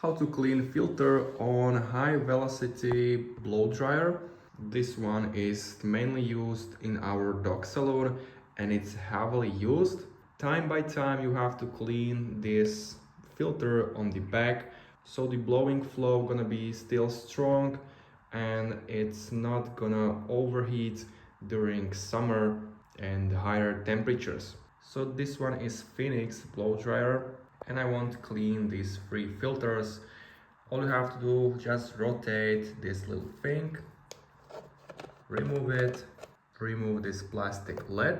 How to clean filter on high velocity blow dryer. This one is mainly used in our dog salon and it's heavily used. Time by time you have to clean this filter on the back so the blowing flow gonna be still strong and it's not gonna overheat during summer and higher temperatures. So this one is Phoenix blow dryer and I want to clean these three filters. All you have to do, just rotate this little thing, remove it, remove this plastic lid.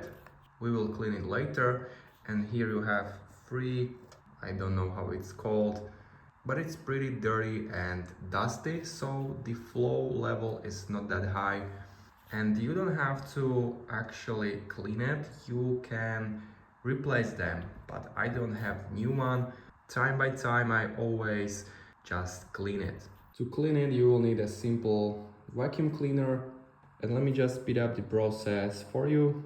We will clean it later. And here you have three, I don't know how it's called, but it's pretty dirty and dusty, so the flow level is not that high. And you don't have to actually clean it, you can replace them, but I don't have new one. Time by time I always just clean it. To clean it you will need a simple vacuum cleaner, and let me just speed up the process for you.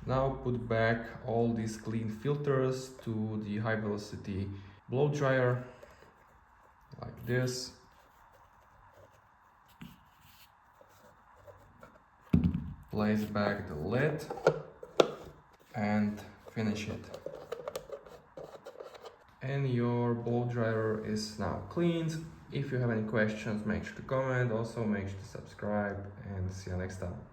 Now put back all these clean filters to the high velocity blow dryer, like this. Place back the lid and finish it. And your blow dryer is now cleaned. If you have any questions, make sure to comment, also make sure to subscribe, and see you next time.